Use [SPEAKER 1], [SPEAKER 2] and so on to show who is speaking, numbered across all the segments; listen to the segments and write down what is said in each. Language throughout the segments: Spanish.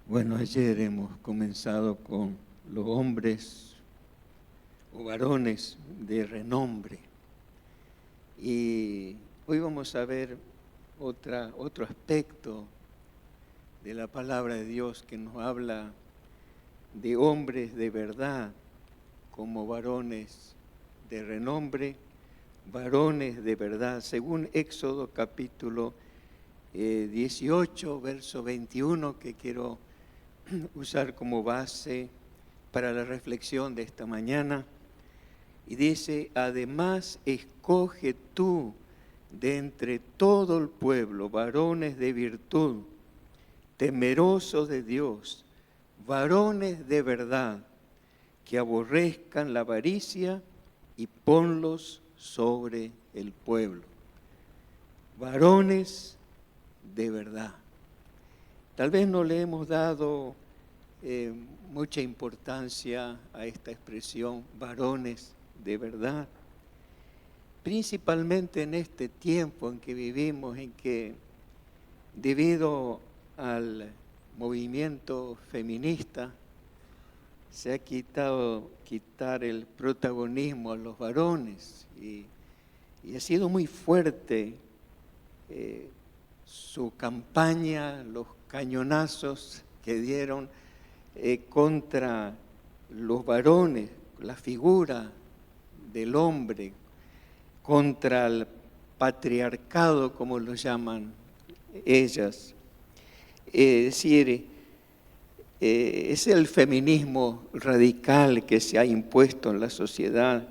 [SPEAKER 1] Bueno, ayer hemos comenzado con los hombres o varones de renombre y hoy vamos a ver otro aspecto de la palabra de Dios que nos habla de hombres de verdad como varones de renombre, varones de verdad, según Éxodo capítulo 18, verso 21, que quiero usar como base para la reflexión de esta mañana. Y dice: además escoge tú de entre todo el pueblo varones de virtud, temerosos de Dios, varones de verdad, que aborrezcan la avaricia, y ponlos sobre el pueblo. Varones de verdad. Tal vez no le hemos dado mucha importancia a esta expresión, varones de verdad, principalmente en este tiempo en que vivimos, en que debido al movimiento feminista se ha quitar el protagonismo a los varones y ha sido muy fuerte su campaña, los cañonazos que dieron contra los varones, la figura del hombre, contra el patriarcado, como lo llaman ellas. Es decir, es el feminismo radical que se ha impuesto en la sociedad,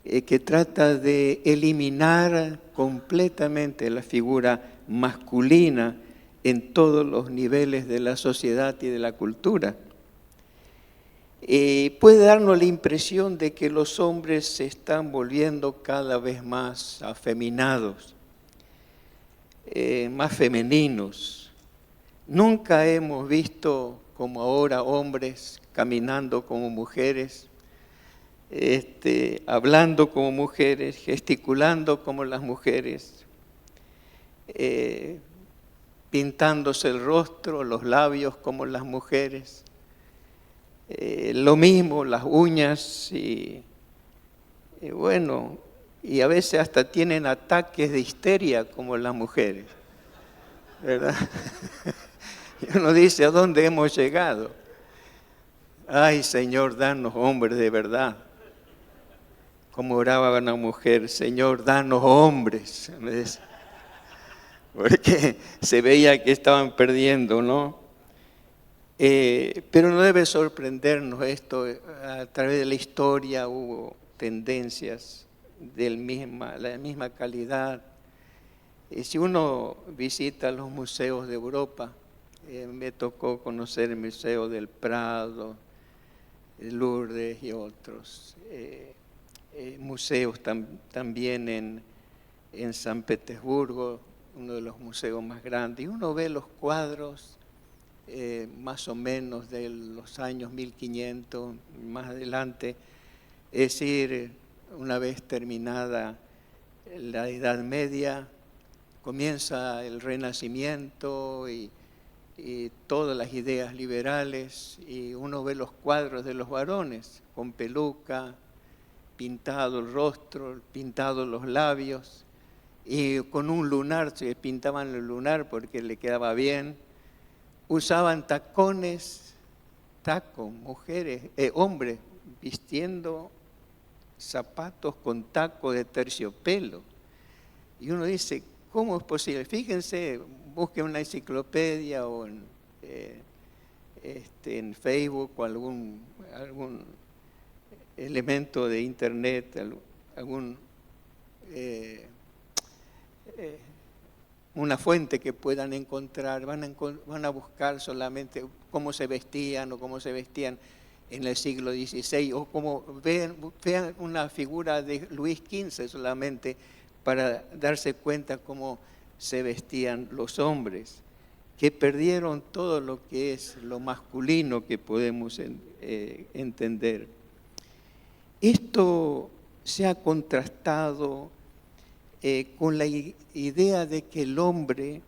[SPEAKER 1] que trata de eliminar completamente la figura masculina en todos los niveles de la sociedad y de la cultura. Puede darnos la impresión de que los hombres se están volviendo cada vez más afeminados, más femeninos. Nunca hemos visto como ahora hombres caminando como mujeres, hablando como mujeres, gesticulando como las mujeres, pintándose el rostro, los labios como las mujeres, lo mismo, las uñas y a veces hasta tienen ataques de histeria como las mujeres, ¿verdad? Y uno dice: ¿a dónde hemos llegado? Ay, Señor, danos hombres de verdad. Como oraba una mujer: Señor, danos hombres. Porque se veía que estaban perdiendo, ¿no? Pero no debe sorprendernos esto. A través de la historia hubo tendencias de la misma calidad. Si uno visita los museos de Europa, me tocó conocer el Museo del Prado, Lourdes y otros museos también en San Petersburgo, uno de los museos más grandes, y uno ve los cuadros más o menos de los años 1500, más adelante, es decir, una vez terminada la Edad Media, comienza el Renacimiento y todas las ideas liberales, y uno ve los cuadros de los varones con peluca, pintado el rostro, pintado los labios, y con un lunar, se pintaban el lunar porque le quedaba bien. Usaban tacones, mujeres, hombres vistiendo zapatos con taco de terciopelo. Y uno dice: ¿cómo es posible? Fíjense, busquen una enciclopedia o en Facebook o algún elemento de internet, una fuente que puedan encontrar, van a buscar solamente cómo se vestían en el siglo XVI, o como vean una figura de Luis XV solamente, para darse cuenta cómo se vestían los hombres, que perdieron todo lo que es lo masculino que podemos entender. Esto se ha contrastado con la idea de que el hombre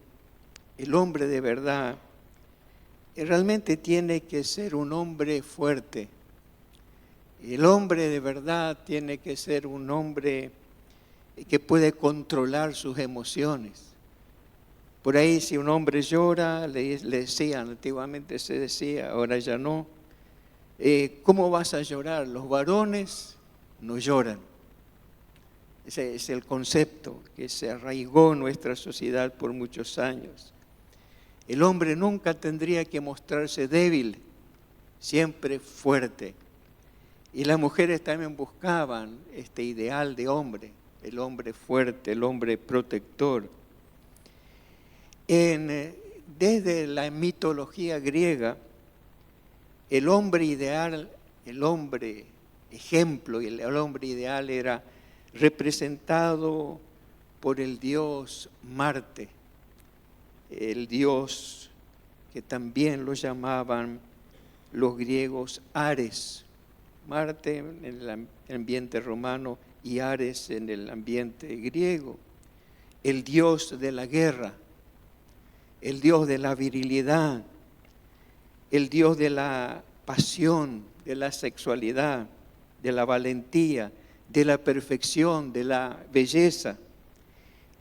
[SPEAKER 1] de verdad realmente tiene que ser un hombre fuerte. El hombre de verdad tiene que ser un hombre que puede controlar sus emociones. Por ahí si un hombre llora, le decían, antiguamente se decía, ahora ya no, ¿cómo vas a llorar? Los varones no lloran. Ese es el concepto que se arraigó en nuestra sociedad por muchos años. El hombre nunca tendría que mostrarse débil, siempre fuerte. Y las mujeres también buscaban este ideal de hombre, el hombre fuerte, el hombre protector. Desde la mitología griega, el hombre ideal, el hombre ejemplo y el hombre ideal era representado por el dios Marte, el dios que también lo llamaban los griegos Ares. Marte en el ambiente romano y Ares en el ambiente griego. El dios de la guerra, el dios de la virilidad, el dios de la pasión, de la sexualidad, de la valentía, de la perfección, de la belleza.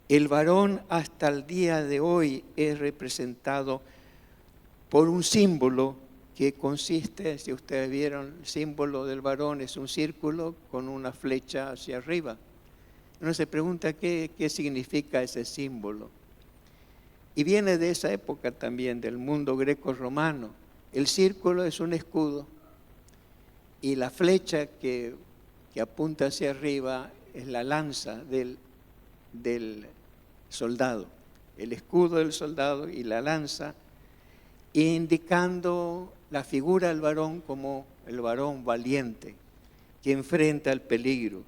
[SPEAKER 1] El varón hasta el día de hoy es representado por un símbolo que consiste, si ustedes vieron, el símbolo del varón es un círculo con una flecha hacia arriba. Uno se pregunta qué significa ese símbolo. Y viene de esa época también, del mundo greco-romano. El círculo es un escudo y la flecha que apunta hacia arriba es la lanza del soldado. El escudo del soldado y la lanza, indicando la figura del varón como el varón valiente que enfrenta el peligro.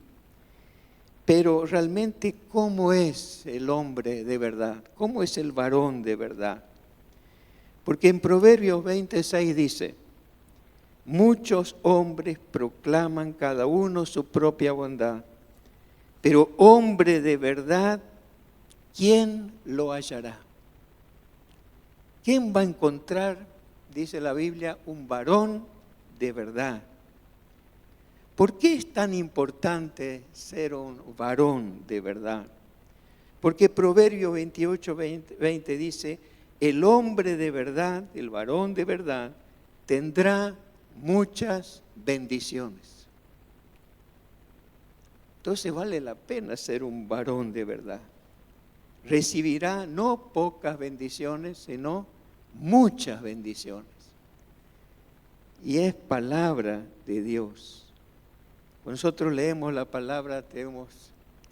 [SPEAKER 1] Pero realmente, ¿cómo es el hombre de verdad? ¿Cómo es el varón de verdad? Porque en Proverbios 26 dice, muchos hombres proclaman cada uno su propia bondad, pero hombre de verdad, ¿quién lo hallará? ¿Quién va a encontrar, dice la Biblia, un varón de verdad? ¿Por qué es tan importante ser un varón de verdad? Porque Proverbios 28, 20 dice, el hombre de verdad, el varón de verdad, tendrá muchas bendiciones. Entonces vale la pena ser un varón de verdad. Recibirá no pocas bendiciones, sino muchas bendiciones. Y es palabra de Dios. Cuando nosotros leemos la palabra, tenemos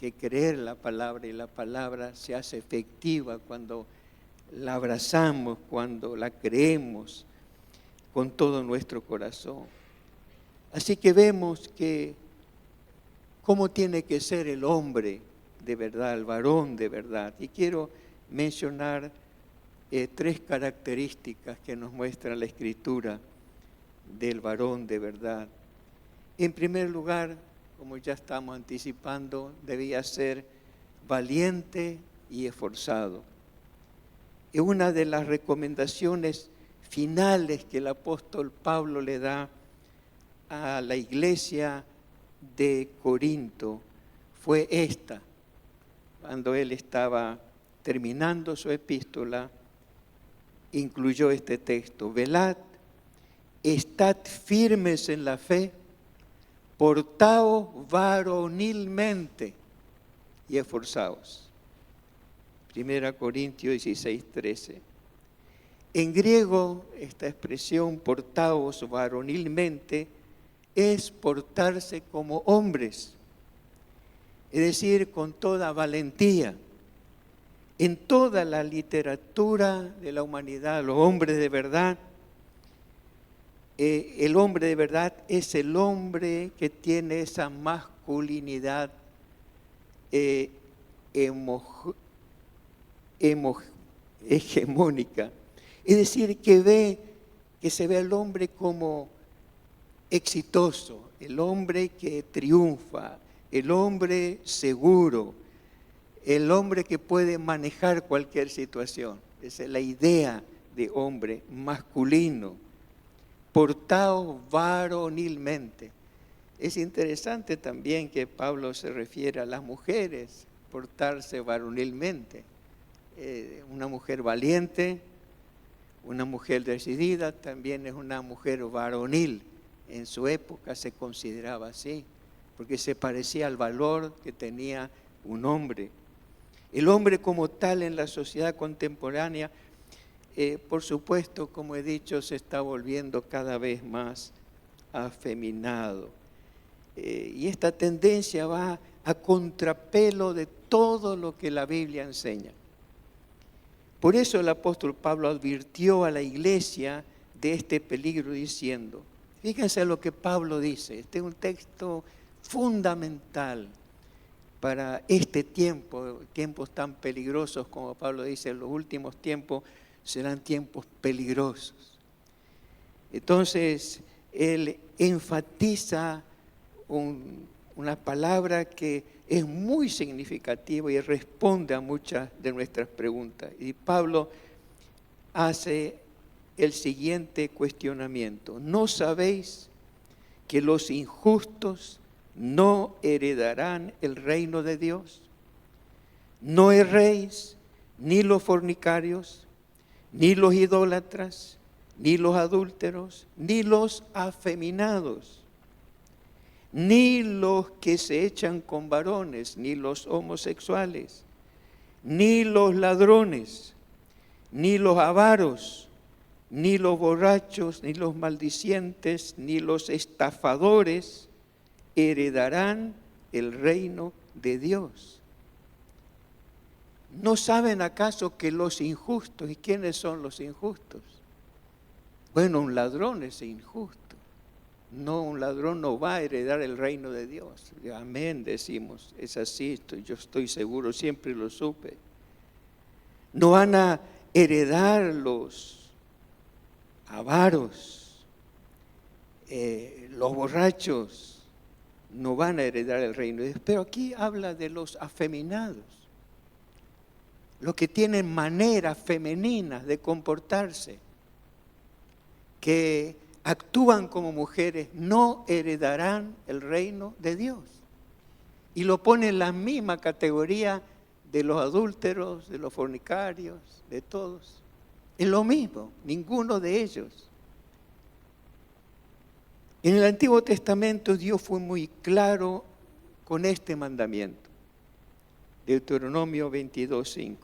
[SPEAKER 1] que creer la palabra y la palabra se hace efectiva cuando la abrazamos, cuando la creemos con todo nuestro corazón. Así que vemos que cómo tiene que ser el hombre de verdad, el varón de verdad. Y quiero mencionar 3 características que nos muestra la Escritura del varón de verdad. En primer lugar, como ya estamos anticipando, debía ser valiente y esforzado. Es una de las recomendaciones finales que el apóstol Pablo le da a la iglesia de Corinto fue esta. Cuando él estaba terminando su epístola, incluyó este texto: velad, estad firmes en la fe, portaos varonilmente y esforzaos. 1 Corintios 16, 13. En griego, esta expresión portaos varonilmente es portarse como hombres, es decir, con toda valentía. En toda la literatura de la humanidad, los hombres de verdad, el hombre de verdad es el hombre que tiene esa masculinidad hegemónica. Es decir, que se ve al hombre como exitoso, el hombre que triunfa, el hombre seguro, el hombre que puede manejar cualquier situación. Esa es la idea de hombre, masculino, portaos varonilmente. Es interesante también que Pablo se refiere a las mujeres, portarse varonilmente. Una mujer valiente, una mujer decidida, también es una mujer varonil. En su época se consideraba así, porque se parecía al valor que tenía un hombre. El hombre como tal en la sociedad contemporánea, por supuesto, como he dicho, se está volviendo cada vez más afeminado. Y esta tendencia va a contrapelo de todo lo que la Biblia enseña. Por eso el apóstol Pablo advirtió a la iglesia de este peligro diciendo, fíjense lo que Pablo dice, este es un texto fundamental para este tiempo, tiempos tan peligrosos como Pablo dice, en los últimos tiempos serán tiempos peligrosos. Entonces, él enfatiza una palabra que es muy significativa y responde a muchas de nuestras preguntas. Y Pablo hace el siguiente cuestionamiento. ¿No sabéis que los injustos no heredarán el reino de Dios? No erréis, ni los fornicarios, ni los idólatras, ni los adúlteros, ni los afeminados, ni los que se echan con varones, ni los homosexuales, ni los ladrones, ni los avaros, ni los borrachos, ni los maldicientes, ni los estafadores heredarán el reino de Dios. ¿No saben acaso que los injustos, y quiénes son los injustos? Bueno, un ladrón es injusto. No, un ladrón no va a heredar el reino de Dios. Amén, decimos, es así, yo estoy seguro, siempre lo supe. No van a heredar los avaros, los borrachos, no van a heredar el reino de Dios. Pero aquí habla de los afeminados, los que tienen maneras femeninas de comportarse, que actúan como mujeres, no heredarán el reino de Dios. Y lo pone en la misma categoría de los adúlteros, de los fornicarios, de todos. Es lo mismo, ninguno de ellos. En el Antiguo Testamento Dios fue muy claro con este mandamiento. Deuteronomio 22:5.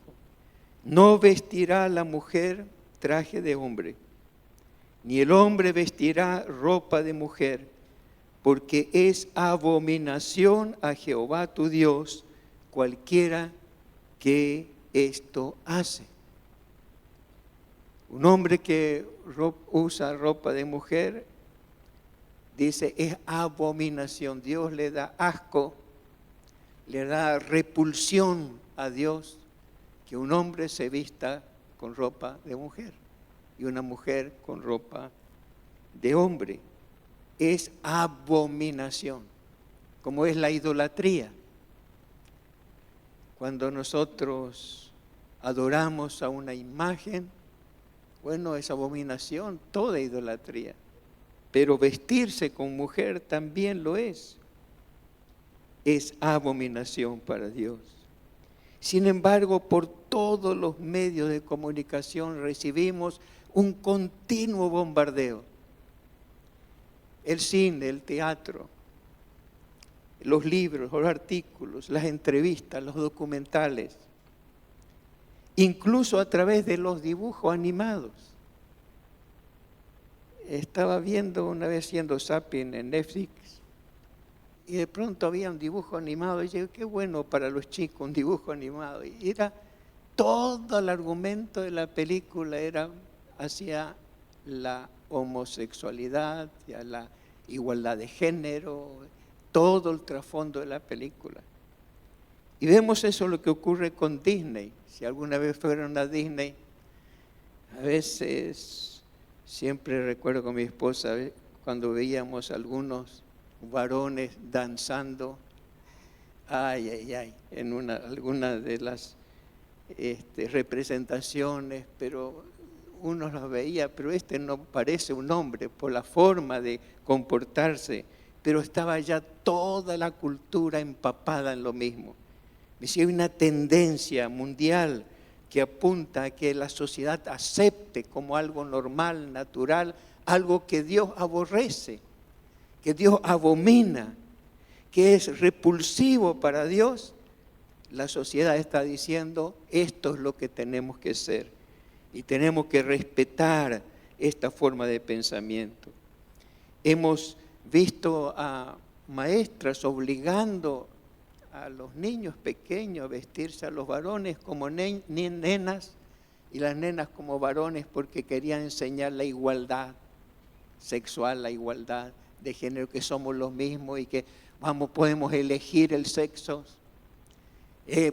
[SPEAKER 1] No vestirá la mujer traje de hombre, ni el hombre vestirá ropa de mujer, porque es abominación a Jehová tu Dios cualquiera que esto hace. Un hombre que usa ropa de mujer, dice, es abominación. Dios le da asco, le da repulsión a Dios que un hombre se vista con ropa de mujer y una mujer con ropa de hombre. Es abominación, como es la idolatría. Cuando nosotros adoramos a una imagen, bueno, es abominación toda idolatría. Pero vestirse con mujer también lo es. Es abominación para Dios. Sin embargo, por todos los medios de comunicación recibimos un continuo bombardeo. El cine, el teatro, los libros, los artículos, las entrevistas, los documentales, incluso a través de los dibujos animados. Estaba viendo una vez haciendo zapping en Netflix y de pronto había un dibujo animado y dije, qué bueno para los chicos un dibujo animado. Y era todo el argumento de la película era hacia la homosexualidad, hacia la igualdad de género, todo el trasfondo de la película. Y vemos eso lo que ocurre con Disney. Si alguna vez fueron a Disney, a veces, siempre recuerdo con mi esposa, cuando veíamos algunos varones danzando, en alguna de las representaciones, pero uno los veía, pero este no parece un hombre por la forma de comportarse, pero estaba ya toda la cultura empapada en lo mismo. Decía, hay una tendencia mundial que apunta a que la sociedad acepte como algo normal, natural, algo que Dios aborrece, que Dios abomina, que es repulsivo para Dios. La sociedad está diciendo, esto es lo que tenemos que ser y tenemos que respetar esta forma de pensamiento. Hemos visto a maestras obligando a los niños pequeños a vestirse a los varones como nenas y las nenas como varones porque querían enseñar la igualdad sexual, la igualdad de género, que somos los mismos y que podemos elegir el sexo,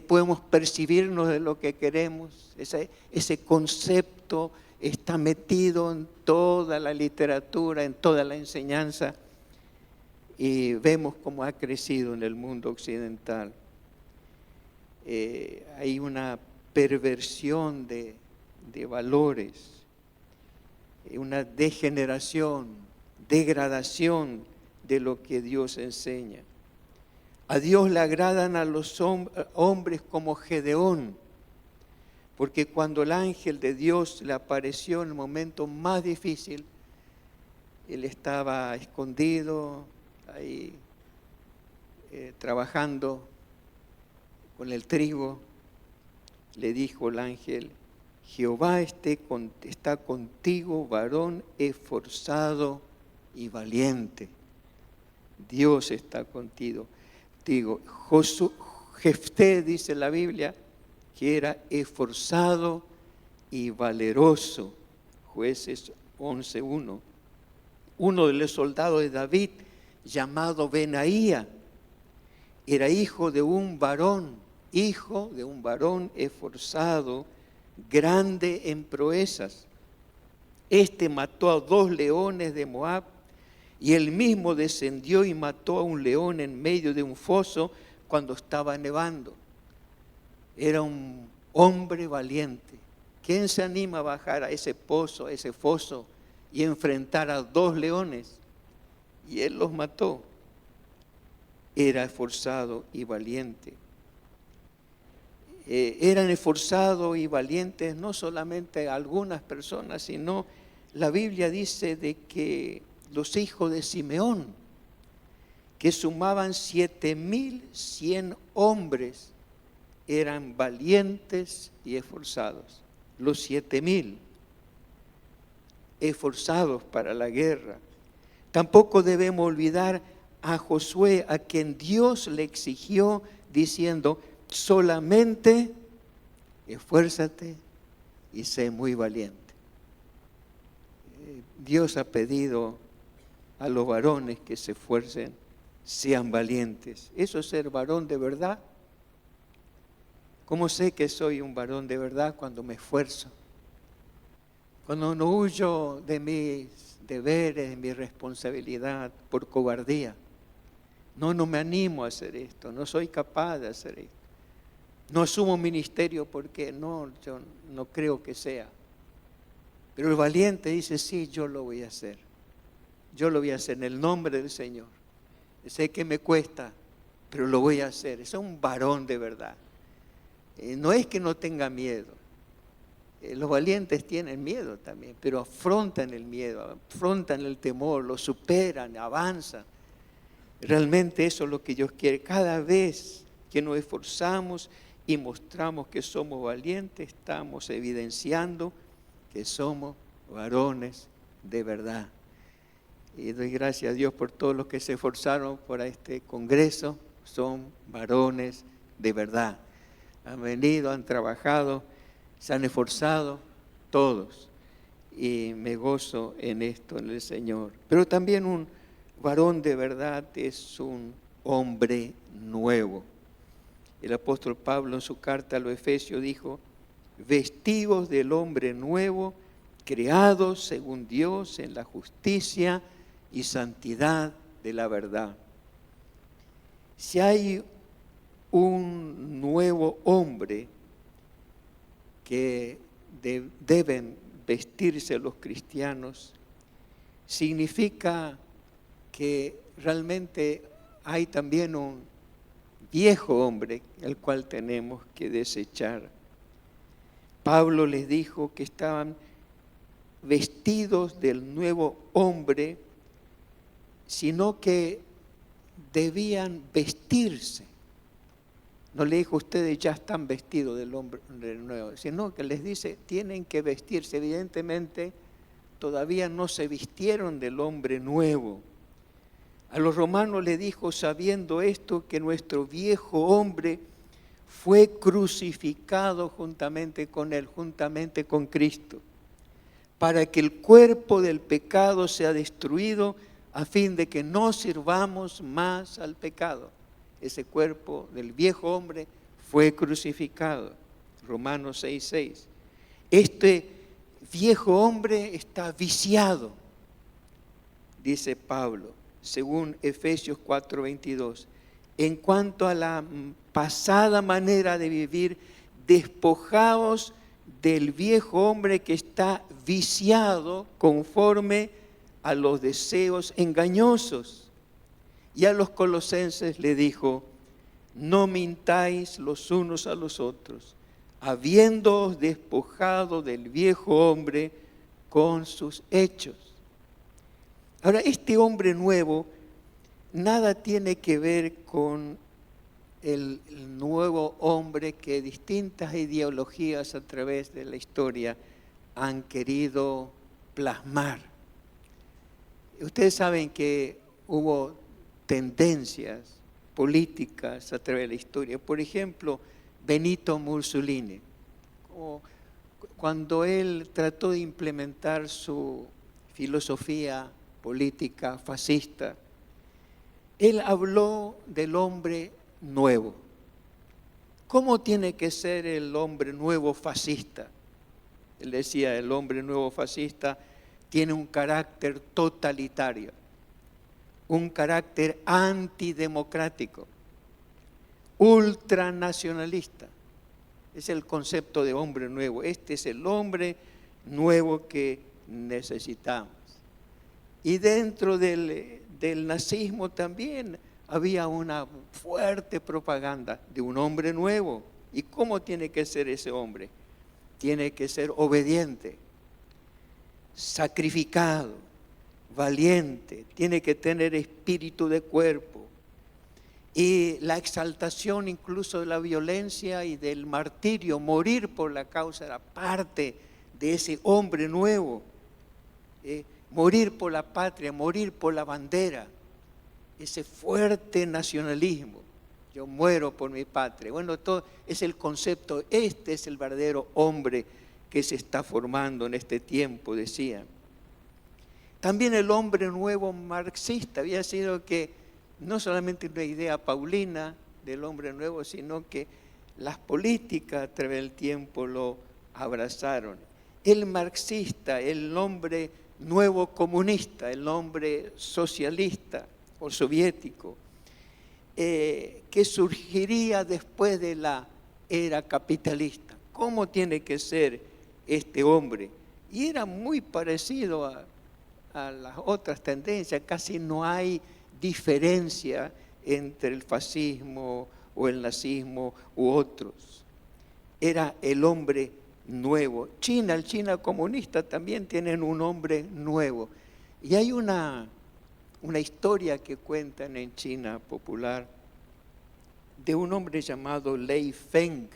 [SPEAKER 1] podemos percibirnos de lo que queremos. Ese concepto está metido en toda la literatura, en toda la enseñanza, y vemos cómo ha crecido en el mundo occidental. Hay una perversión de valores, una degeneración, degradación de lo que Dios enseña. A Dios le agradan a los hombres como Gedeón, porque cuando el ángel de Dios le apareció en el momento más difícil, él estaba escondido ahí trabajando con el trigo. Le dijo el ángel, Jehová está contigo, varón esforzado y valiente. Dios está contigo. Jefté, dice la Biblia, que era esforzado y valeroso. Jueces 11:1. Uno de los soldados de David, llamado Benaía, era hijo de un varón esforzado, grande en proezas. Este mató a 2 leones de Moab, y él mismo descendió y mató a un león en medio de un foso cuando estaba nevando. Era un hombre valiente. ¿Quién se anima a bajar a ese pozo, a ese foso, y enfrentar a 2 leones? Y él los mató. Era esforzado y valiente. Eran esforzados y valientes no solamente algunas personas, sino la Biblia dice de que los hijos de Simeón, que sumaban 7,100 hombres, eran valientes y esforzados. Los 7,000 esforzados para la guerra. Tampoco debemos olvidar a Josué, a quien Dios le exigió diciendo, solamente esfuérzate y sé muy valiente. Dios ha pedido a los varones que se esfuercen, sean valientes. ¿Eso es ser varón de verdad? ¿Cómo sé que soy un varón de verdad? Cuando me esfuerzo. Cuando no huyo de mis deberes, de mi responsabilidad por cobardía. No me animo a hacer esto, no soy capaz de hacer esto. No asumo ministerio porque yo no creo que sea. Pero el valiente dice, sí, yo lo voy a hacer. Yo lo voy a hacer en el nombre del Señor. Sé que me cuesta, pero lo voy a hacer. Es un varón de verdad. No es que no tenga miedo. Los valientes tienen miedo también, pero afrontan el miedo, afrontan el temor, lo superan, avanzan. Realmente eso es lo que Dios quiere. Cada vez que nos esforzamos y mostramos que somos valientes, estamos evidenciando que somos varones de verdad. Y doy gracias a Dios por todos los que se esforzaron por este congreso. Son varones de verdad. Han venido, han trabajado, se han esforzado, todos. Y me gozo en esto, en el Señor. Pero también un varón de verdad es un hombre nuevo. El apóstol Pablo en su carta a los Efesios dijo, vestidos del hombre nuevo, creados según Dios en la justicia y santidad de la verdad. Si hay un nuevo hombre que deben vestirse los cristianos, significa que realmente hay también un viejo hombre el cual tenemos que desechar. Pablo les dijo que estaban vestidos del nuevo hombre, sino que debían vestirse. No le dijo ustedes ya están vestidos del hombre nuevo, sino que les dice tienen que vestirse. Evidentemente todavía no se vistieron del hombre nuevo. A los romanos le dijo, sabiendo esto, que nuestro viejo hombre fue crucificado juntamente con él, juntamente con Cristo, para que el cuerpo del pecado sea destruido, a fin de que no sirvamos más al pecado. Ese cuerpo del viejo hombre fue crucificado. Romanos 6:6. Este viejo hombre está viciado, dice Pablo, según Efesios 4:22. En cuanto a la pasada manera de vivir, despojaos del viejo hombre que está viciado conforme a los deseos engañosos. Y a los colosenses le dijo, no mintáis los unos a los otros, habiéndoos despojado del viejo hombre con sus hechos. Ahora, este hombre nuevo nada tiene que ver con el nuevo hombre que distintas ideologías a través de la historia han querido plasmar. Ustedes saben que hubo tendencias políticas a través de la historia. Por ejemplo, Benito Mussolini, cuando él trató de implementar su filosofía política fascista, él habló del hombre nuevo. ¿Cómo tiene que ser el hombre nuevo fascista? Él decía, el hombre nuevo fascista tiene un carácter totalitario, un carácter antidemocrático, ultranacionalista. Es el concepto de hombre nuevo. Este es el hombre nuevo que necesitamos. Y dentro del nazismo también había una fuerte propaganda de un hombre nuevo. ¿Y cómo tiene que ser ese hombre? Tiene que ser obediente, sacrificado, valiente, tiene que tener espíritu de cuerpo. Y la exaltación incluso de la violencia y del martirio, morir por la causa, era parte de ese hombre nuevo. Morir por la patria, morir por la bandera, ese fuerte nacionalismo. Yo muero por mi patria. Bueno, todo es el concepto, este es el verdadero hombre que se está formando en este tiempo, decían. También el hombre nuevo marxista había sido que no solamente una idea paulina del hombre nuevo, sino que las políticas a través del tiempo lo abrazaron. El marxista, el hombre nuevo comunista, el hombre socialista o soviético, que surgiría después de la era capitalista. ¿Cómo tiene que ser este hombre? Y era muy parecido a las otras tendencias, casi no hay diferencia entre el fascismo o el nazismo u otros. Era el hombre nuevo. El China comunista también tienen un hombre nuevo. Y hay una historia que cuentan en China popular de un hombre llamado Lei Feng.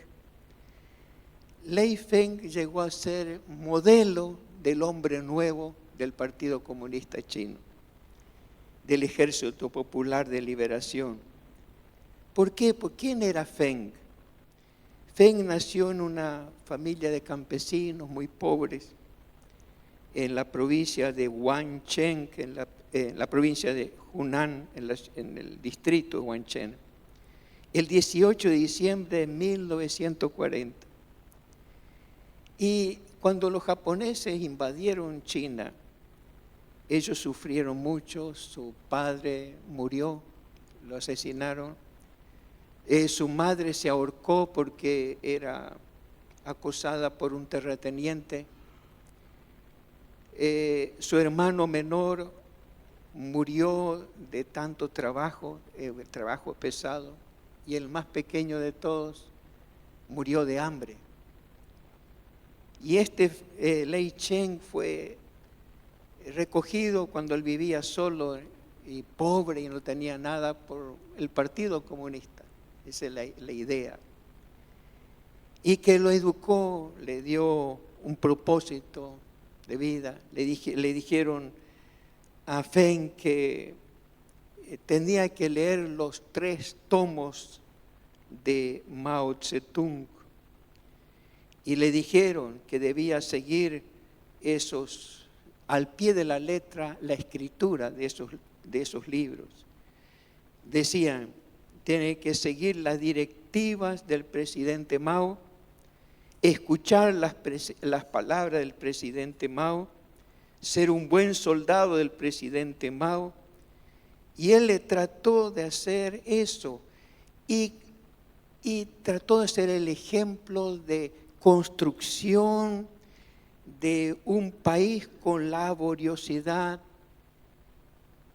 [SPEAKER 1] Lei Feng llegó a ser modelo del hombre nuevo del Partido Comunista Chino, del Ejército Popular de Liberación. ¿Por qué? ¿Por quién era Feng? Feng nació en una familia de campesinos muy pobres en la provincia de Wancheng, en la provincia de Hunan, en el distrito de Wancheng, el 18 de diciembre de 1940. Y cuando los japoneses invadieron China, ellos sufrieron mucho, su padre murió, lo asesinaron, su madre se ahorcó porque era acosada por un terrateniente, Su hermano menor murió de tanto trabajo, trabajo pesado, y el más pequeño de todos murió de hambre. Y Lei Cheng fue recogido cuando él vivía solo y pobre y no tenía nada por el Partido Comunista. Esa es la idea. Y que lo educó, le dio un propósito de vida. Le dijeron a Feng que tenía que leer los 3 tomos de Mao Zedong y le dijeron que debía seguir al pie de la letra, la escritura de esos libros. Decían, tiene que seguir las directivas del presidente Mao, escuchar las palabras del presidente Mao, ser un buen soldado del presidente Mao. Y él le trató de hacer eso y trató de ser el ejemplo de construcción de un país con laboriosidad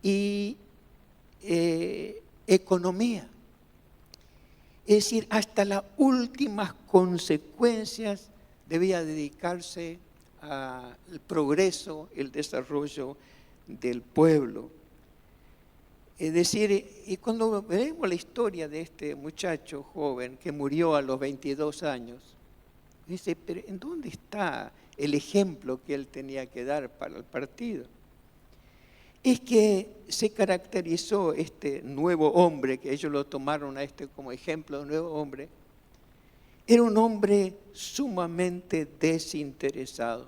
[SPEAKER 1] y economía. Es decir, hasta las últimas consecuencias debía dedicarse al progreso, el desarrollo del pueblo. Es decir, y cuando vemos la historia de este muchacho joven que murió a los 22 años, dice, pero ¿en dónde está el ejemplo que él tenía que dar para el partido? Es que se caracterizó este nuevo hombre, que ellos lo tomaron a como ejemplo de nuevo hombre, era un hombre sumamente desinteresado.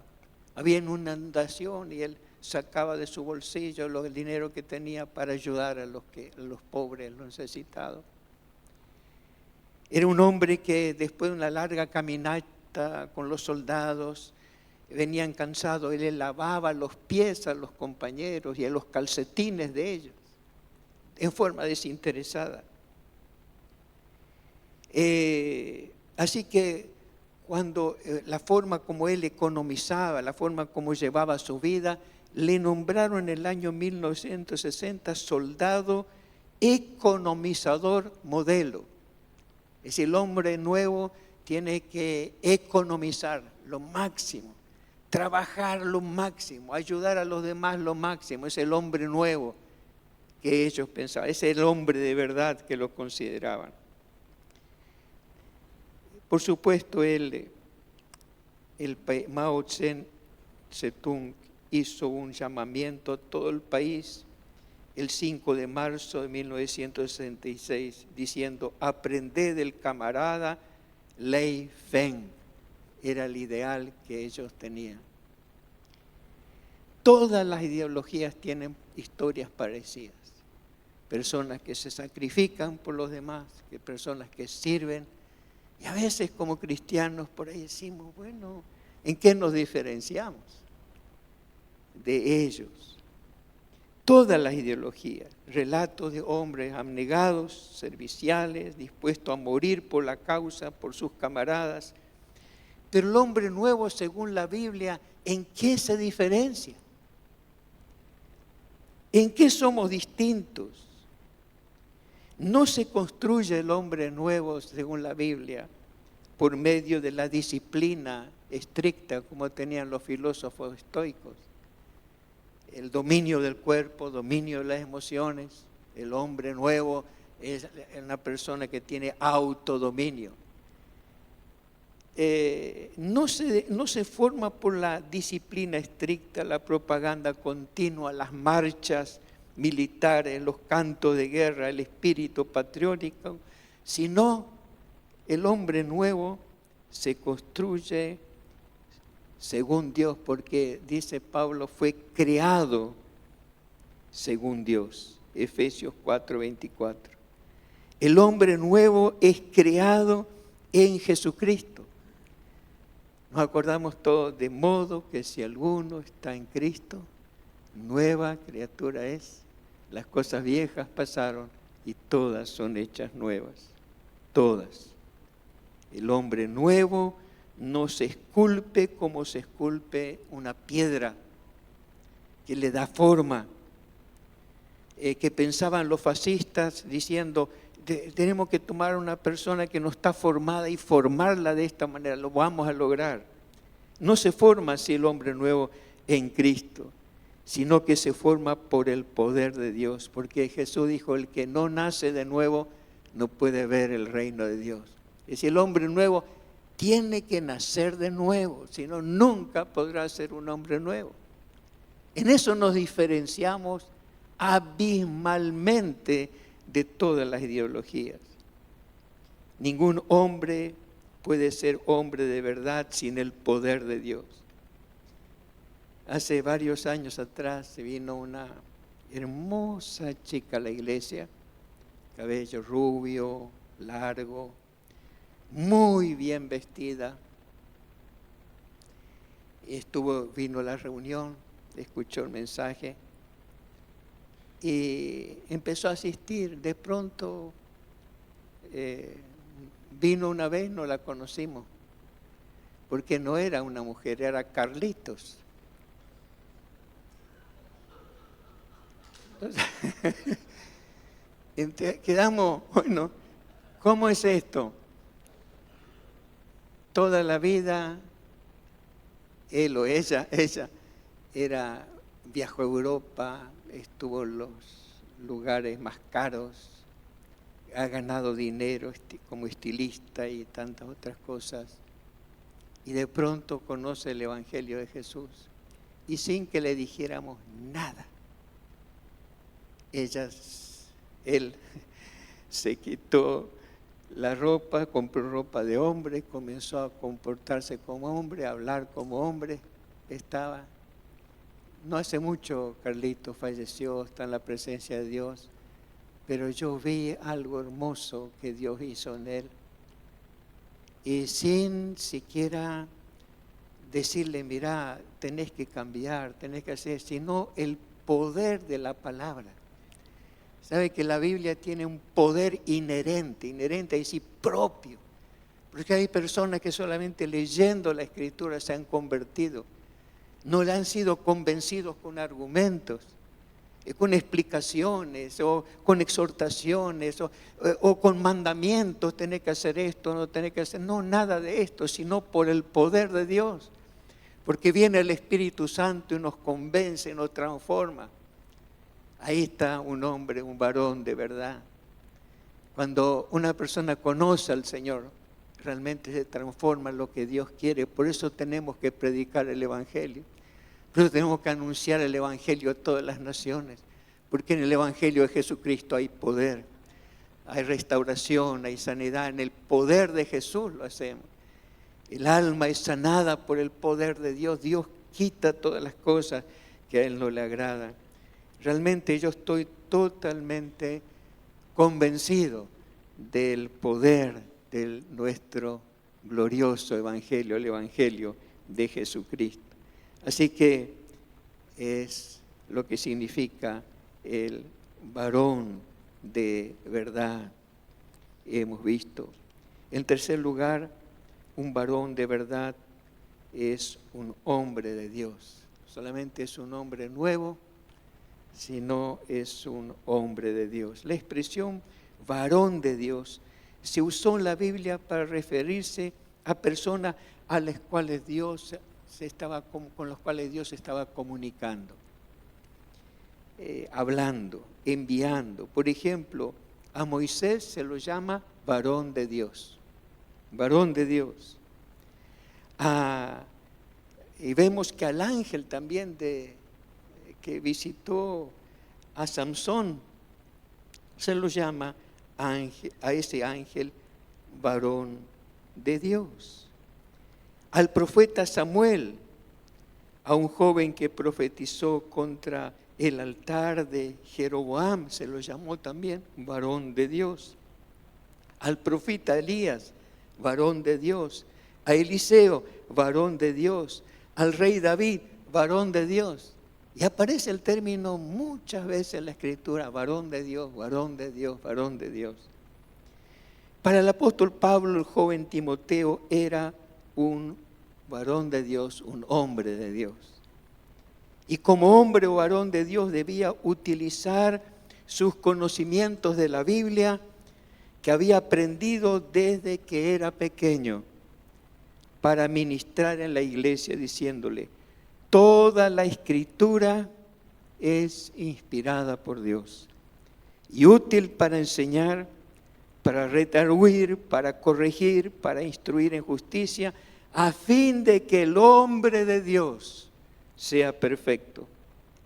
[SPEAKER 1] Había inundación y él sacaba de su bolsillo el dinero que tenía para ayudar a los pobres, los necesitados. Era un hombre que después de una larga caminata con los soldados, venían cansados, él le lavaba los pies a los compañeros y a los calcetines de ellos, en forma desinteresada. Así que cuando la forma como él economizaba, la forma como llevaba su vida, le nombraron en el año 1960 soldado economizador modelo. Es decir, el hombre nuevo tiene que economizar lo máximo, trabajar lo máximo, ayudar a los demás lo máximo. Es el hombre nuevo que ellos pensaban, es el hombre de verdad que lo consideraban. Por supuesto, Mao Zedong hizo un llamamiento a todo el país el 5 de marzo de 1966, diciendo, aprended del camarada Lei Feng. Era el ideal que ellos tenían. Todas las ideologías tienen historias parecidas. Personas que se sacrifican por los demás, personas que sirven. Y a veces como cristianos por ahí decimos, bueno, ¿en qué nos diferenciamos de ellos? Todas las ideologías, relatos de hombres abnegados, serviciales, dispuestos a morir por la causa, por sus camaradas. Pero el hombre nuevo, según la Biblia, ¿en qué se diferencia? ¿En qué somos distintos? No se construye el hombre nuevo, según la Biblia, por medio de la disciplina estricta como tenían los filósofos estoicos. El dominio del cuerpo, dominio de las emociones. El hombre nuevo es una persona que tiene autodominio. No se forma por la disciplina estricta, la propaganda continua, las marchas militares, los cantos de guerra, el espíritu patriótico, sino el hombre nuevo se construye según Dios, porque dice Pablo, fue creado según Dios. Efesios 4:24. El hombre nuevo es creado en Jesucristo. Nos acordamos todos, de modo que si alguno está en Cristo, nueva criatura es. Las cosas viejas pasaron y todas son hechas nuevas. Todas. El hombre nuevo no se esculpe como se esculpe una piedra. que le da forma, que pensaban los fascistas diciendo, tenemos que tomar a una persona que no está formada y formarla de esta manera, lo vamos a lograr. No se forma así el hombre nuevo en Cristo, sino que se forma por el poder de Dios, porque Jesús dijo, el que no nace de nuevo no puede ver el reino de Dios. Es decir, el hombre nuevo tiene que nacer de nuevo, si no, nunca podrá ser un hombre nuevo. En eso nos diferenciamos abismalmente de todas las ideologías. Ningún hombre puede ser hombre de verdad sin el poder de Dios. Hace varios años atrás se vino una hermosa chica a la iglesia, cabello rubio, largo, muy bien vestida. Vino a la reunión, escuchó el mensaje y empezó a asistir. De pronto vino una vez, no la conocimos, porque no era una mujer, era Carlitos. Entonces, quedamos, bueno, ¿cómo es esto? Toda la vida, él o ella viajó a Europa, estuvo en los lugares más caros, ha ganado dinero como estilista y tantas otras cosas. Y de pronto conoce el Evangelio de Jesús. Y sin que le dijéramos nada, él se quitó la ropa, compró ropa de hombre, comenzó a comportarse como hombre, a hablar como hombre. No hace mucho Carlito falleció, está en la presencia de Dios, pero yo vi algo hermoso que Dios hizo en él. Y sin siquiera decirle, mira, tenés que cambiar, tenés que hacer, sino el poder de la palabra. Sabe que la Biblia tiene un poder inherente, es decir, propio. Porque hay personas que solamente leyendo la Escritura se han convertido. No le han sido convencidos con argumentos, con explicaciones, o con exhortaciones, o con mandamientos, tenés que hacer esto, no tenés que hacer. No, nada de esto, sino por el poder de Dios. Porque viene el Espíritu Santo y nos convence, nos transforma. Ahí está un hombre, un varón de verdad. Cuando una persona conoce al Señor, realmente se transforma en lo que Dios quiere. Por eso tenemos que predicar el Evangelio. Por eso tenemos que anunciar el Evangelio a todas las naciones. Porque en el Evangelio de Jesucristo hay poder, hay restauración, hay sanidad. En el poder de Jesús lo hacemos. El alma es sanada por el poder de Dios. Dios quita todas las cosas que a Él no le agradan. Realmente yo estoy totalmente convencido del poder de nuestro glorioso Evangelio, el Evangelio de Jesucristo. Así que es lo que significa el varón de verdad, hemos visto. En tercer lugar, un varón de verdad es un hombre de Dios. Solamente es un hombre nuevo, sino es un hombre de Dios. La expresión varón de Dios se usó en la Biblia para referirse a personas a las cuales con las cuales Dios se estaba comunicando, hablando, enviando. Por ejemplo, a Moisés se lo llama varón de Dios, varón de Dios. Y vemos que al ángel también que visitó a Samsón, se lo llama ángel, a ese ángel varón de Dios. Al profeta Samuel, a un joven que profetizó contra el altar de Jeroboam, se lo llamó también varón de Dios. Al profeta Elías, varón de Dios. A Eliseo, varón de Dios. Al rey David, varón de Dios. Y aparece el término muchas veces en la Escritura, varón de Dios, varón de Dios, varón de Dios. Para el apóstol Pablo, el joven Timoteo era un varón de Dios, un hombre de Dios. Y como hombre o varón de Dios debía utilizar sus conocimientos de la Biblia que había aprendido desde que era pequeño para ministrar en la iglesia diciéndole: toda la Escritura es inspirada por Dios y útil para enseñar, para redarguir, para corregir, para instruir en justicia, a fin de que el hombre de Dios sea perfecto,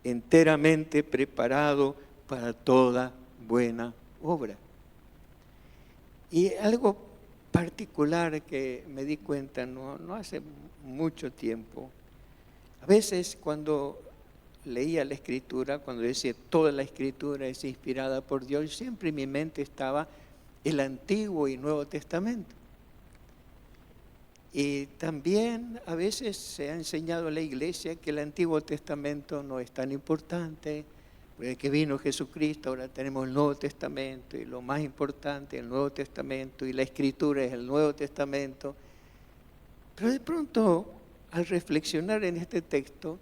[SPEAKER 1] enteramente preparado para toda buena obra. Y algo particular que me di cuenta no hace mucho tiempo, a veces cuando leía la Escritura, cuando decía toda la Escritura es inspirada por Dios, siempre en mi mente estaba el Antiguo y Nuevo Testamento. Y también a veces se ha enseñado en la iglesia que el Antiguo Testamento no es tan importante, porque que vino Jesucristo, ahora tenemos el Nuevo Testamento, y lo más importante es el Nuevo Testamento, y la Escritura es el Nuevo Testamento. Pero de pronto, al reflexionar en este texto,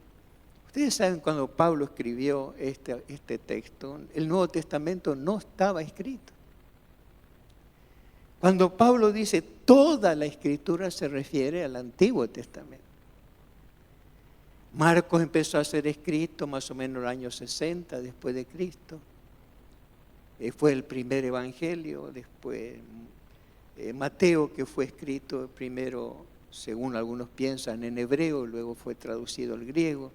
[SPEAKER 1] ustedes saben cuando Pablo escribió este texto, el Nuevo Testamento no estaba escrito. Cuando Pablo dice toda la Escritura se refiere al Antiguo Testamento. Marcos empezó a ser escrito más o menos en el año 60 después de Cristo. Fue el primer evangelio, después Mateo, que fue escrito primero, según algunos piensan, en hebreo, luego fue traducido al griego.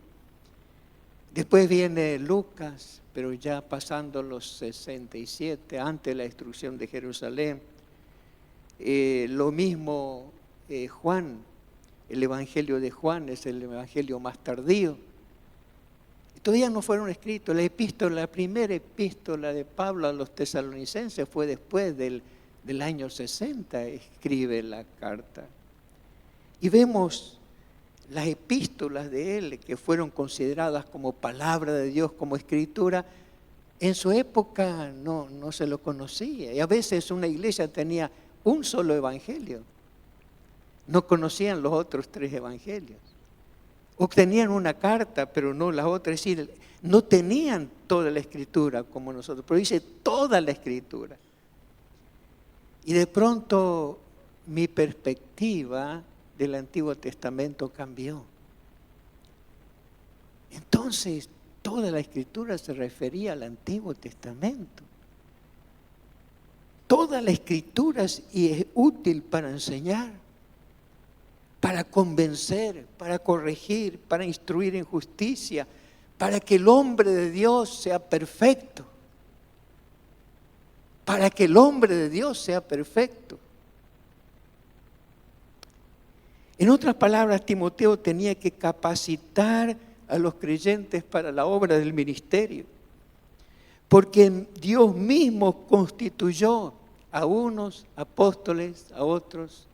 [SPEAKER 1] Después viene Lucas, pero ya pasando los 67, antes de la destrucción de Jerusalén. Lo mismo Juan, el Evangelio de Juan es el Evangelio más tardío. Todavía no fueron escritos. La primera epístola de Pablo a los tesalonicenses fue después del año 60, escribe la carta. Y vemos las epístolas de él que fueron consideradas como palabra de Dios, como escritura. En su época no se lo conocía. Y a veces una iglesia tenía un solo evangelio. No conocían los otros 3 evangelios. Obtenían una carta, pero no las otras. Es decir, no tenían toda la escritura como nosotros, pero dice toda la escritura. Y de pronto mi perspectiva del Antiguo Testamento cambió. Entonces, toda la escritura se refería al Antiguo Testamento. Toda la Escritura es útil para enseñar, para convencer, para corregir, para instruir en justicia, para que el hombre de Dios sea perfecto. Para que el hombre de Dios sea perfecto. En otras palabras, Timoteo tenía que capacitar a los creyentes para la obra del ministerio, porque Dios mismo constituyó a unos apóstoles, a otros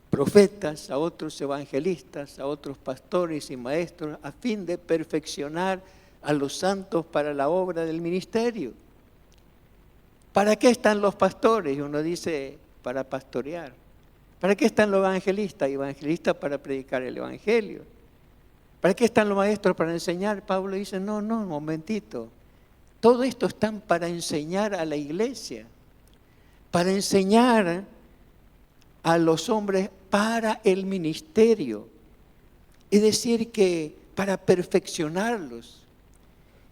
[SPEAKER 1] profetas, a otros evangelistas, a otros pastores y maestros, a fin de perfeccionar a los santos para la obra del ministerio. ¿Para qué están los pastores? Uno dice, para pastorear. ¿Para qué están los evangelistas? Evangelistas para predicar el evangelio. ¿Para qué están los maestros? Para enseñar. Pablo dice, no, un momentito. Todo esto están para enseñar a la iglesia, para enseñar a los hombres para el ministerio. Es decir, que para perfeccionarlos.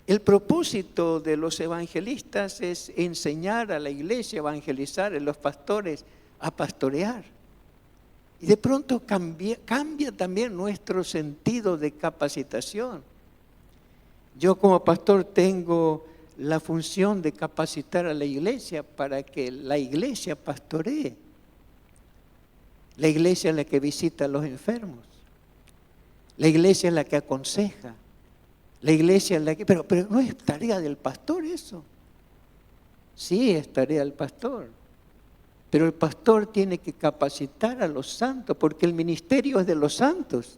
[SPEAKER 1] El propósito de los evangelistas es enseñar a la iglesia, evangelizar a los pastores a pastorear. Y de pronto cambia también nuestro sentido de capacitación. Yo como pastor tengo la función de capacitar a la iglesia para que la iglesia pastoree. La iglesia es la que visita a los enfermos. La iglesia es la que aconseja. La iglesia es la que... Pero no es tarea del pastor eso. Sí, es tarea del pastor. Pero el pastor tiene que capacitar a los santos, porque el ministerio es de los santos.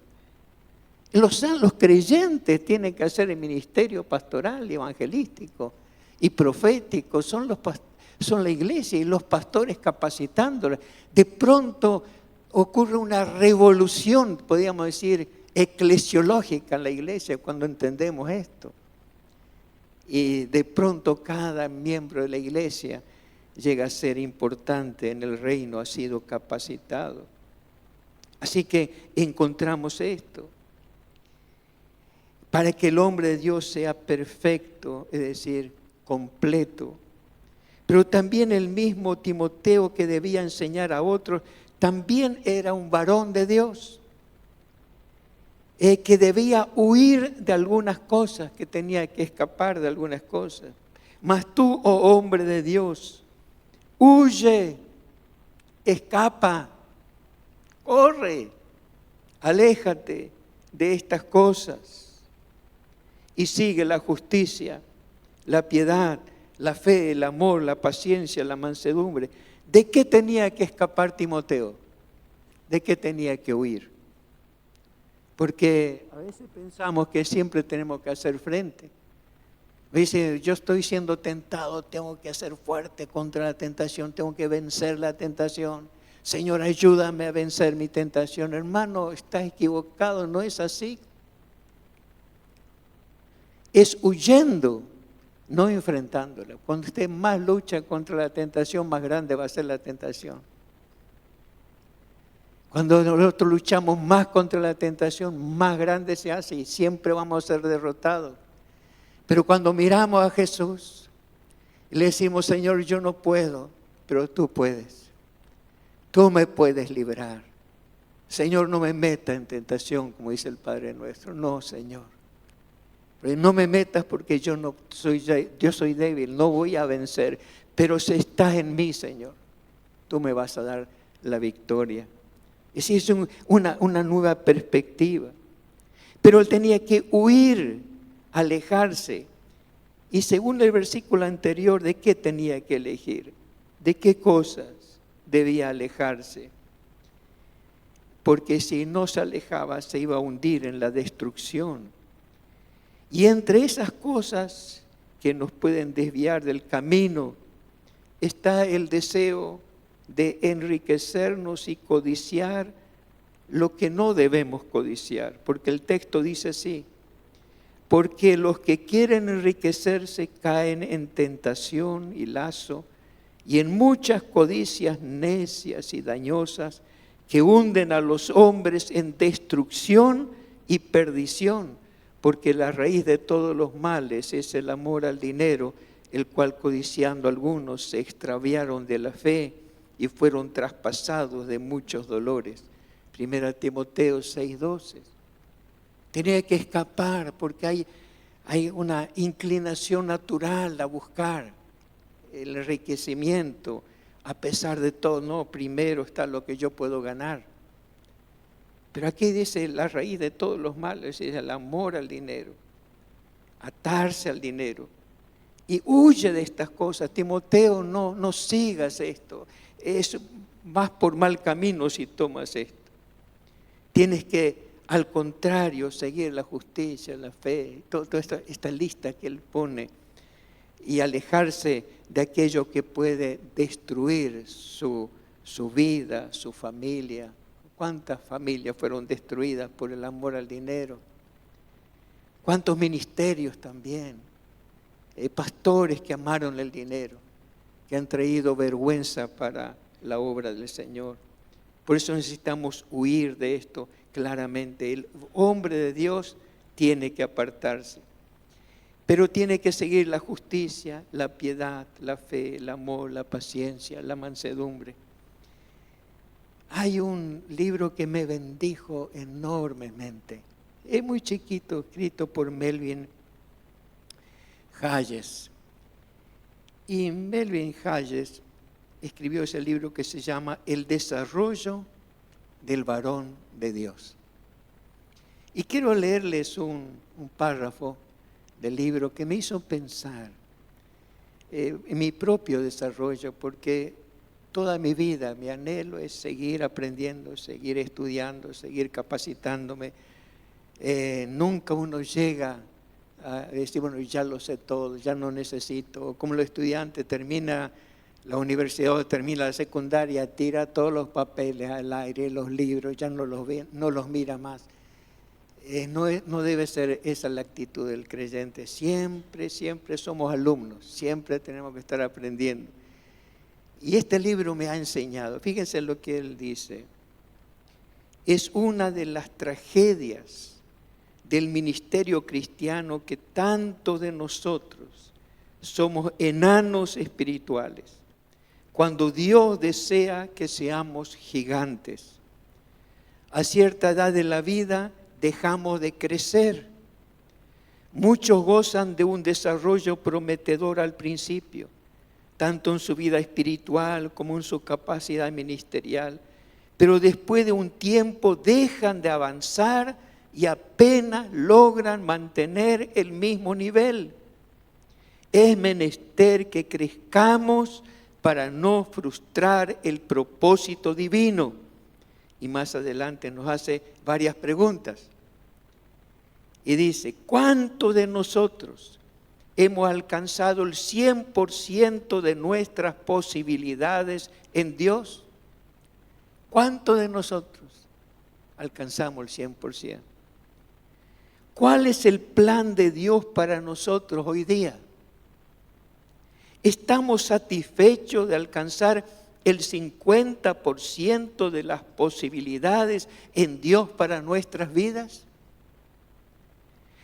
[SPEAKER 1] Los creyentes tienen que hacer el ministerio pastoral y evangelístico y profético. Son la iglesia y los pastores capacitándolos. De pronto ocurre una revolución, podríamos decir, eclesiológica en la iglesia cuando entendemos esto. Y de pronto cada miembro de la iglesia llega a ser importante en el reino, ha sido capacitado. Así que encontramos esto. Para que el hombre de Dios sea perfecto, es decir, completo. Pero también el mismo Timoteo, que debía enseñar a otros, también era un varón de Dios, que debía huir de algunas cosas, que tenía que escapar de algunas cosas. Mas tú, oh hombre de Dios, huye, escapa, corre, aléjate de estas cosas y sigue la justicia, la piedad, la fe, el amor, la paciencia, la mansedumbre. ¿De qué tenía que escapar Timoteo? ¿De qué tenía que huir? Porque a veces pensamos que siempre tenemos que hacer frente. Dice, yo estoy siendo tentado, tengo que ser fuerte contra la tentación, tengo que vencer la tentación. Señor, ayúdame a vencer mi tentación. Hermano, estás equivocado, no es así. Es huyendo, no enfrentándola. Cuando usted más lucha contra la tentación, más grande va a ser la tentación. Cuando nosotros luchamos más contra la tentación, más grande se hace y siempre vamos a ser derrotados. Pero cuando miramos a Jesús, le decimos, Señor, yo no puedo, pero tú puedes. Tú me puedes librar. Señor, no me meta en tentación, como dice el Padre nuestro. No, Señor. Pero no me metas porque yo soy débil, no voy a vencer. Pero si estás en mí, Señor, tú me vas a dar la victoria. Es una nueva perspectiva. Pero él tenía que huir, alejarse. Y según el versículo anterior, ¿de qué tenía que elegir? ¿De qué cosas debía alejarse? Porque si no se alejaba, se iba a hundir en la destrucción. Y entre esas cosas que nos pueden desviar del camino, está el deseo de enriquecernos y codiciar lo que no debemos codiciar. Porque el texto dice así, porque los que quieren enriquecerse caen en tentación y lazo y en muchas codicias necias y dañosas que hunden a los hombres en destrucción y perdición, porque la raíz de todos los males es el amor al dinero, el cual codiciando algunos se extraviaron de la fe y fueron traspasados de muchos dolores. 1 Timoteo 6:12. Tenía que escapar porque hay una inclinación natural a buscar el enriquecimiento. A pesar de todo, no, primero está lo que yo puedo ganar. Pero aquí dice la raíz de todos los males es el amor al dinero, atarse al dinero. Y huye de estas cosas. Timoteo, no sigas esto. Es vas por mal camino si tomas esto. Tienes que, al contrario, seguir la justicia, la fe, toda esta lista que él pone y alejarse de aquello que puede destruir su vida, su familia. ¿Cuántas familias fueron destruidas por el amor al dinero? ¿Cuántos ministerios también? Pastores que amaron el dinero, que han traído vergüenza para la obra del Señor. Por eso necesitamos huir de esto claramente. El hombre de Dios tiene que apartarse, pero tiene que seguir la justicia, la piedad, la fe, el amor, la paciencia, la mansedumbre. Hay un libro que me bendijo enormemente. Es muy chiquito, escrito por Melvin Hayes. Y Melvin Hayes escribió ese libro que se llama El desarrollo del varón de Dios. Y quiero leerles un párrafo del libro que me hizo pensar en mi propio desarrollo, porque toda mi vida mi anhelo es seguir aprendiendo, seguir estudiando, seguir capacitándome. Nunca uno llega a decir, bueno, ya lo sé todo, ya no necesito. Como los estudiantes, termina la universidad o termina la secundaria, tira todos los papeles al aire, los libros, ya no los ve, no los mira más. No debe ser esa la actitud del creyente. Siempre somos alumnos, siempre tenemos que estar aprendiendo. Y este libro me ha enseñado, fíjense lo que él dice, es una de las tragedias del ministerio cristiano que tanto de nosotros somos enanos espirituales, cuando Dios desea que seamos gigantes. A cierta edad de la vida dejamos de crecer. Muchos gozan de un desarrollo prometedor al principio, tanto en su vida espiritual como en su capacidad ministerial, pero después de un tiempo dejan de avanzar y apenas logran mantener el mismo nivel. Es menester que crezcamos para no frustrar el propósito divino. Y más adelante nos hace varias preguntas. Y dice, ¿cuántos de nosotros hemos alcanzado el 100% de nuestras posibilidades en Dios? ¿Cuántos de nosotros alcanzamos el 100%? ¿Cuál es el plan de Dios para nosotros hoy día? ¿Estamos satisfechos de alcanzar el 50% de las posibilidades en Dios para nuestras vidas?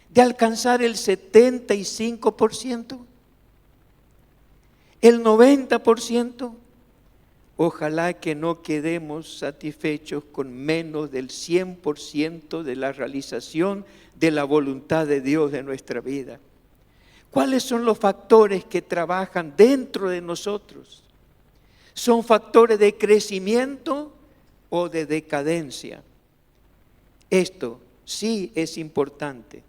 [SPEAKER 1] ¿De alcanzar el 75%? ¿El 90%? Ojalá que no quedemos satisfechos con menos del 100% de la realización de la voluntad de Dios de nuestra vida. ¿Cuáles son los factores que trabajan dentro de nosotros? ¿Son factores de crecimiento o de decadencia? Esto sí es importante.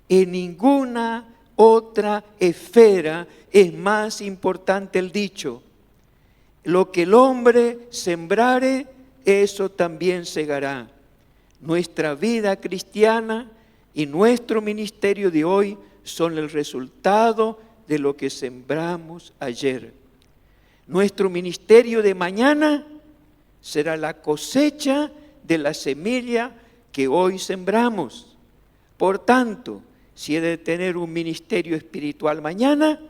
[SPEAKER 1] En ninguna otra esfera es más importante el dicho: lo que el hombre sembrare, eso también segará. Nuestra vida cristiana y nuestro ministerio de hoy son el resultado de lo que sembramos ayer. Nuestro ministerio de mañana será la cosecha de la semilla que hoy sembramos. Por tanto, si he de tener un ministerio espiritual mañana,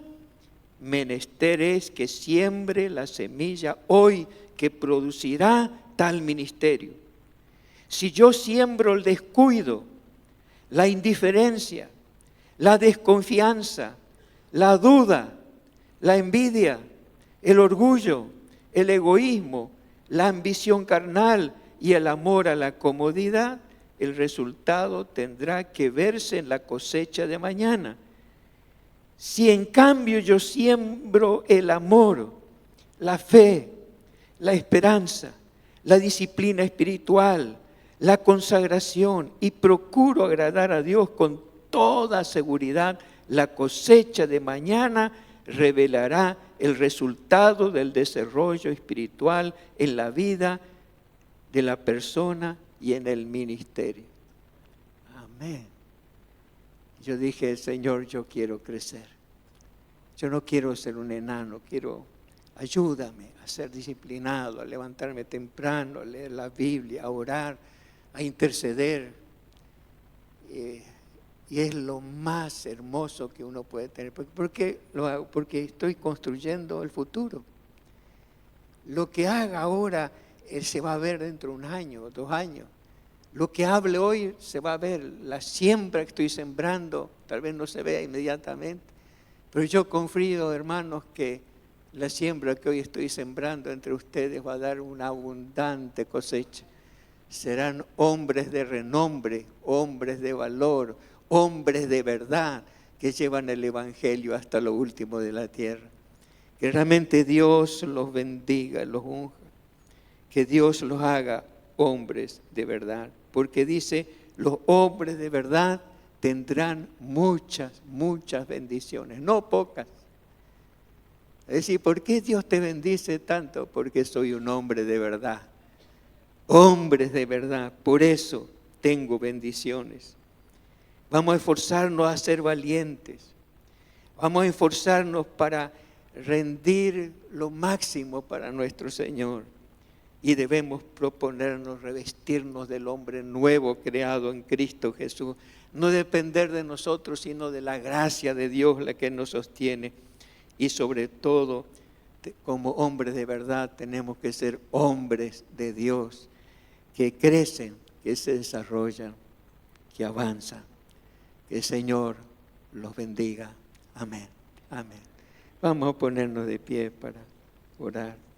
[SPEAKER 1] menester es que siembre la semilla hoy que producirá tal ministerio. Si yo siembro el descuido, la indiferencia, la desconfianza, la duda, la envidia, el orgullo, el egoísmo, la ambición carnal y el amor a la comodidad, el resultado tendrá que verse en la cosecha de mañana. Si en cambio yo siembro el amor, la fe, la esperanza, la disciplina espiritual, la consagración y procuro agradar a Dios con toda seguridad, la cosecha de mañana revelará el resultado del desarrollo espiritual en la vida de la persona y en el ministerio. Amén. Yo dije, Señor, yo quiero crecer. Yo no quiero ser un enano, ayúdame a ser disciplinado, a levantarme temprano, a leer la Biblia, a orar, a interceder. Y es lo más hermoso que uno puede tener. ¿Por qué lo hago? Porque estoy construyendo el futuro. Lo que haga ahora se va a ver dentro de 1 año, 2 años. Lo que hable hoy se va a ver. La siembra que estoy sembrando tal vez no se vea inmediatamente. Pero yo confío, hermanos, que la siembra que hoy estoy sembrando entre ustedes va a dar una abundante cosecha. Serán hombres de renombre, hombres de valor, hombres de verdad que llevan el Evangelio hasta lo último de la tierra. Que realmente Dios los bendiga, los unja. Que Dios los haga hombres de verdad. Porque dice, los hombres de verdad tendrán muchas bendiciones, no pocas. Es decir, ¿por qué Dios te bendice tanto? Porque soy un hombre de verdad. Hombres de verdad, por eso tengo bendiciones. Vamos a esforzarnos a ser valientes. Vamos a esforzarnos para rendir lo máximo para nuestro Señor. y debemos proponernos revestirnos del hombre nuevo creado en Cristo Jesús. No depender de nosotros, sino de la gracia de Dios la que nos sostiene. Y sobre todo, como hombres de verdad, tenemos que ser hombres de Dios, que crecen, que se desarrollan, que avanzan. Que el Señor los bendiga. Amén. Amén. Vamos a ponernos de pie para orar.